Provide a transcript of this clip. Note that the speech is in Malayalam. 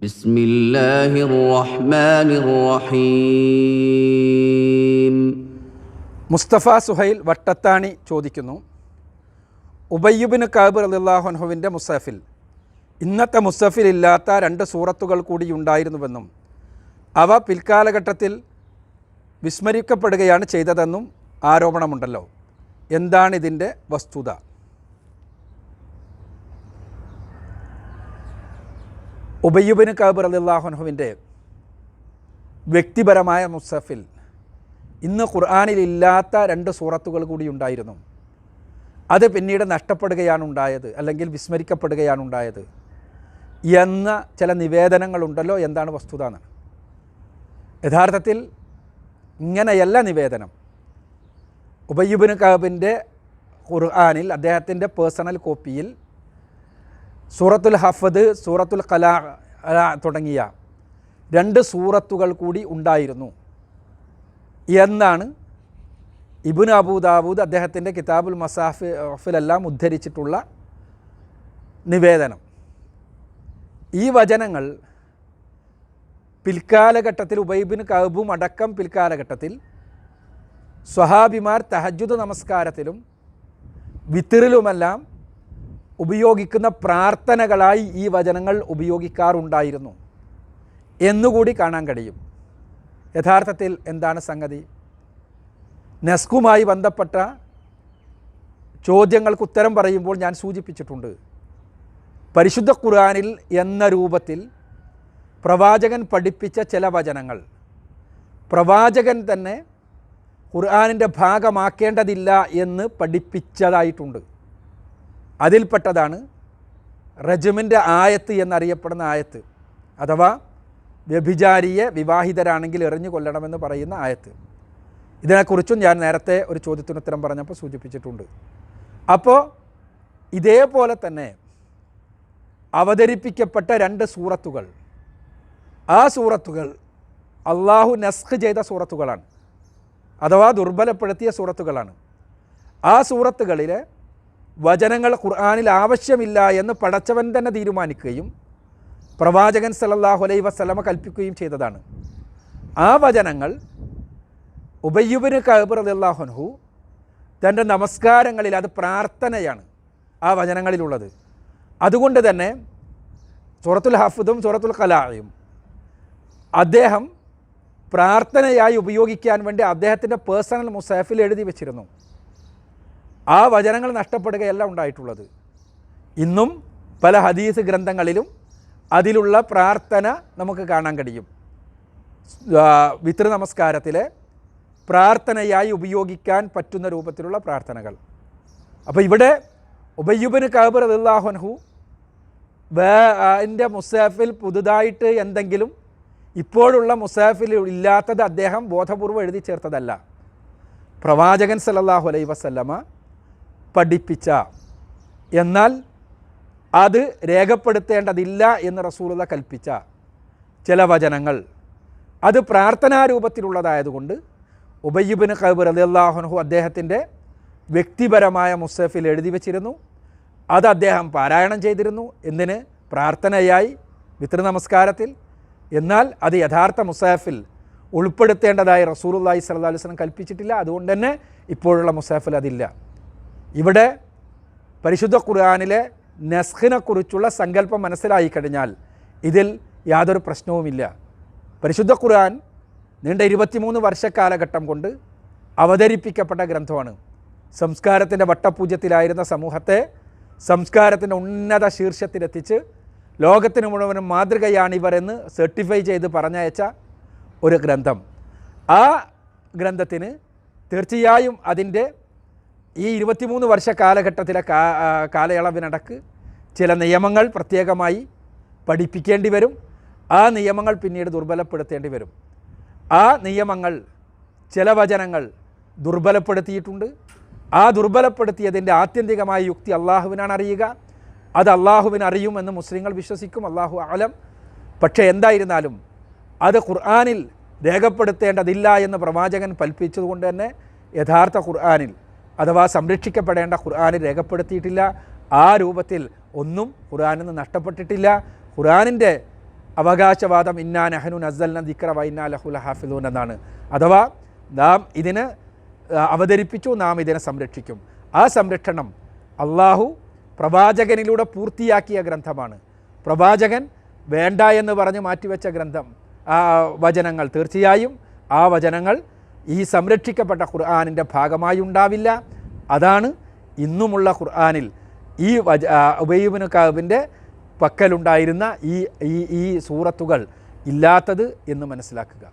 بسم الله الرحمن الرحيم. മുസ്തഫ സുഹൈൽ വട്ടത്താണി ചോദിക്കുന്നു, ഉബയ്യ് ഇബ്നു കഅബ് റളിയല്ലാഹു അൻഹുവിൻ്റെ മുസ്ഹഫിൽ ഇന്നത്തെ മുസ്ഹഫിൽ ഇല്ലാത്ത 2 സൂറത്തുകൾ കൂടി ഉണ്ടായിരുന്നുവെന്നും അവ പിൽക്കാലഘട്ടത്തിൽ വിസ്മരിക്കപ്പെടുകയാണ് ചെയ്തതെന്നും ആരോപണമുണ്ടല്ലോ. എന്താണ് ഇതിൻ്റെ വസ്തുത? ഉബയ്യ് ഇബ്നു കഅബ് റളിയല്ലാഹു അൻഹുവിൻ്റെ വ്യക്തിപരമായ മുസ്ഹഫിൽ ഇന്ന് ഖുർആനിൽ ഇല്ലാത്ത 2 സൂറത്തുകൾ കൂടി ഉണ്ടായിരുന്നു. അത് പിന്നീട് നഷ്ടപ്പെടുകയാണ് ഉണ്ടായത്, അല്ലെങ്കിൽ വിസ്മരിക്കപ്പെടുകയാണ് ഉണ്ടായത് എന്ന ചില നിവേദനങ്ങളുണ്ടല്ലോ. എന്താണ് വസ്തുത എന്നാണ്. യഥാർത്ഥത്തിൽ ഇങ്ങനെയല്ല നിവേദനം. ഉബയ്യ് ഇബ്നു കഅബിൻ്റെ ഖുർആനിൽ അദ്ദേഹത്തിൻ്റെ പേഴ്സണൽ കോപ്പിയിൽ സൂറത്തുൽ ഹഫദ്, സൂറത്തുൽ ഖലാ തുടങ്ങിയ 2 സൂറത്തുകൾ കൂടി ഉണ്ടായിരുന്നു എന്നാണ് ഇബ്നു അബൂ ദാവൂദ് അദ്ദേഹത്തിൻ്റെ കിതാബുൽ മസാഹിഫിലെല്ലാം ഉദ്ധരിച്ചിട്ടുള്ള നിവേദനം. ഈ വചനങ്ങൾ പിൽക്കാലഘട്ടത്തിൽ ഉബയ്യ് ഇബ്നു കഅബും അടക്കം പിൽക്കാലഘട്ടത്തിൽ സ്വഹാബിമാർ തഹജ്ജുദ് നമസ്കാരത്തിലും വിത്റിലുമെല്ലാം ഉപയോഗിക്കുന്ന പ്രാർത്ഥനകളായി ഈ വചനങ്ങൾ ഉപയോഗിക്കാറുണ്ടായിരുന്നു എന്നുകൂടി കാണാൻ കഴിയും. യഥാർത്ഥത്തിൽ എന്താണ് സംഗതി? നസ്ഖുമായി ബന്ധപ്പെട്ട ചോദ്യങ്ങൾക്ക് ഉത്തരം പറയുമ്പോൾ ഞാൻ സൂചിപ്പിച്ചിട്ടുണ്ട്, പരിശുദ്ധ ഖുർആനിൽ എന്ന രൂപത്തിൽ പ്രവാചകൻ പഠിപ്പിച്ച ചില വചനങ്ങൾ പ്രവാചകൻ തന്നെ ഖുർആനിൻ്റെ ഭാഗമാക്കേണ്ടതില്ല എന്ന് പഠിപ്പിച്ചതായിട്ടുണ്ട്. അതിൽപ്പെട്ടതാണ് റജമിൻ്റെ ആയത്ത് എന്നറിയപ്പെടുന്ന ആയത്ത്, അഥവാ വ്യഭിചാരിയെ വിവാഹിതരാണെങ്കിൽ എറിഞ്ഞു കൊല്ലണമെന്ന് പറയുന്ന ആയത്ത്. ഇതിനെക്കുറിച്ചും ഞാൻ നേരത്തെ ഒരു ചോദ്യത്തിനുത്തരം പറഞ്ഞപ്പോൾ സൂചിപ്പിച്ചിട്ടുണ്ട്. അപ്പോൾ ഇതേപോലെ തന്നെ അവതരിപ്പിക്കപ്പെട്ട 2 സൂറത്തുകൾ, ആ സൂറത്തുകൾ അള്ളാഹു നസ്ഖ് ചെയ്ത സൂറത്തുകളാണ്, അഥവാ ദുർബലപ്പെടുത്തിയ സൂറത്തുകളാണ്. ആ സൂറത്തുകളിലെ വചനങ്ങൾ ഖുർആനിൽ ആവശ്യമില്ല എന്ന് പടച്ചവൻ തന്നെ തീരുമാനിക്കുകയും പ്രവാചകൻ സല്ലല്ലാഹു അലൈഹി വസല്ലമ കൽപ്പിക്കുകയും ചെയ്തതാണ്. ആ വചനങ്ങൾ ഉബയ്യ് ഇബ്നു കഅബ് റളിയല്ലാഹു അൻഹു തൻ്റെ നമസ്കാരങ്ങളിൽ, അത് പ്രാർത്ഥനയാണ് ആ വചനങ്ങളിലുള്ളത്. അതുകൊണ്ട് തന്നെ സൂറത്തുൽ ഹഫ്ദും സൂറത്തുൽ ഖലായും അദ്ദേഹം പ്രാർത്ഥനയായി ഉപയോഗിക്കാൻ വേണ്ടി അദ്ദേഹത്തിൻ്റെ പേഴ്സണൽ മുസ്ഹഫിൽ എഴുതി വച്ചിരുന്നു. ആ വചനങ്ങൾ നഷ്ടപ്പെടുകയല്ല ഉണ്ടായിട്ടുള്ളത്. ഇന്നും പല ഹദീസ് ഗ്രന്ഥങ്ങളിലും അതിലുള്ള പ്രാർത്ഥന നമുക്ക് കാണാൻ കഴിയും. വിത്ർ നമസ്കാരത്തിലെ പ്രാർത്ഥനയായി ഉപയോഗിക്കാൻ പറ്റുന്ന രൂപത്തിലുള്ള പ്രാർത്ഥനകൾ. അപ്പോൾ ഇവിടെ ഉബയ്യ് ഇബ്നു കഅബ് റളിയല്ലാഹു അൻഹു എൻ്റെ മുസ്ഹഫിൽ പുതുതായിട്ട് എന്തെങ്കിലും ഇപ്പോഴുള്ള മുസ്ഹഫിൽ ഇല്ലാത്തത് അദ്ദേഹം ബോധപൂർവ്വം എഴുതി ചേർത്തതല്ല. പ്രവാചകൻ സല്ലല്ലാഹു അലൈഹി വസല്ലമ പഠിപ്പിച്ച, എന്നാൽ അത് രേഖപ്പെടുത്തേണ്ടതില്ല എന്ന് റസൂലുള്ളാഹി കൽപ്പിച്ച ചില വചനങ്ങൾ, അത് പ്രാർത്ഥനാരൂപത്തിലുള്ളതായതുകൊണ്ട് ഉബയ്യ് ഇബ്നു കഅബ് റളിയല്ലാഹു അൻഹു അദ്ദേഹത്തിൻ്റെ വ്യക്തിപരമായ മുസ്ഹഫിൽ എഴുതി വച്ചിരുന്നു. അത് അദ്ദേഹം പാരായണം ചെയ്തിരുന്നു. എന്തിന്? പ്രാർത്ഥനയായി വിത്ർ നമസ്കാരത്തിൽ. എന്നാൽ അത് യഥാർത്ഥ മുസ്ഹഫിൽ ഉൾപ്പെടുത്തേണ്ടതായി റസൂലുള്ളാഹി സ്വല്ലല്ലാഹു അലൈഹി വസല്ലം കൽപ്പിച്ചിട്ടില്ല. അതുകൊണ്ട് തന്നെ ഇപ്പോഴുള്ള മുസ്ഹഫിൽ അതില്ല. ഇവിടെ പരിശുദ്ധ ഖുർആനിലെ നസ്ഖിനെക്കുറിച്ചുള്ള സങ്കല്പം മനസ്സിലായി കഴിഞ്ഞാൽ ഇതിൽ യാതൊരു പ്രശ്നവുമില്ല. പരിശുദ്ധ ഖുർആൻ നീണ്ട 23 വർഷക്കാലഘട്ടം കൊണ്ട് അവതരിപ്പിക്കപ്പെട്ട ഗ്രന്ഥമാണ്. സംസ്കാരത്തിൻ്റെ വട്ടപൂജ്യത്തിലായിരുന്ന സമൂഹത്തെ സംസ്കാരത്തിൻ്റെ ഉന്നത ശീർഷത്തിലെത്തിച്ച് ലോകത്തിന് മുഴുവനും മാതൃകയാണിവർ എന്ന് സർട്ടിഫൈ ചെയ്ത് പറഞ്ഞയച്ച ഒരു ഗ്രന്ഥം. ആ ഗ്രന്ഥത്തിന് തീർച്ചയായും അതിൻ്റെ ഈ 23 വർഷ കാലഘട്ടത്തിലെ കാലയളവിനടക്ക് ചില നിയമങ്ങൾ പ്രത്യേകമായി പഠിപ്പിക്കേണ്ടി വരും. ആ നിയമങ്ങൾ പിന്നീട് ദുർബലപ്പെടുത്തേണ്ടി വരും. ആ നിയമങ്ങൾ, ചില വചനങ്ങൾ ദുർബലപ്പെടുത്തിയിട്ടുണ്ട്. ആ ദുർബലപ്പെടുത്തിയതിൻ്റെ ആത്യന്തികമായ യുക്തി അള്ളാഹുവിനാണ് അറിയുക. അത് അള്ളാഹുവിന് അറിയുമെന്ന് മുസ്ലിങ്ങൾ വിശ്വസിക്കും, അള്ളാഹു അലം. പക്ഷേ എന്തായിരുന്നാലും അത് ഖുർആനിൽ രേഖപ്പെടുത്തേണ്ടതില്ല എന്ന് പ്രവാചകൻ കൽപ്പിച്ചതുകൊണ്ട് തന്നെ യഥാർത്ഥ ഖുർആനിൽ, അഥവാ സംരക്ഷിക്കപ്പെടേണ്ട ഖുർആനിൽ രേഖപ്പെടുത്തിയിട്ടില്ല. ആ രൂപത്തിൽ ഒന്നും ഖുർആനിൽ നിന്ന് നഷ്ടപ്പെട്ടിട്ടില്ല. ഖുർആനിൻ്റെ അവകാശവാദം ഇന്നാ നഹ്നു നസ്സൽന ദിക്ര വ ഇന്നാ ലഹു ലഹാഫിളൂൻ എന്നാണ്. അഥവാ നാം ഇതിന് അവതരിപ്പിച്ചു, നാം ഇതിനെ സംരക്ഷിക്കും. ആ സംരക്ഷണം അള്ളാഹു പ്രവാചകനിലൂടെ പൂർത്തിയാക്കിയ ഗ്രന്ഥമാണ്. പ്രവാചകൻ വേണ്ട എന്ന് പറഞ്ഞ് മാറ്റിവെച്ച ഗ്രന്ഥം വചനങ്ങൾ തീർച്ചയായും ആ വചനങ്ങൾ ഈ സംരക്ഷിക്കപ്പെട്ട ഖുർആനിൻ്റെ ഭാഗമായി ഉണ്ടാവില്ല. അതാണ് ഇന്നുമുള്ള ഖുർആനിൽ ഈ ഉബയ്യ് ഇബ്നു കഅബിൻ്റെ പക്കലുണ്ടായിരുന്ന ഈ സൂറത്തുകൾ ഇല്ലാത്തത് എന്ന് മനസ്സിലാക്കുക.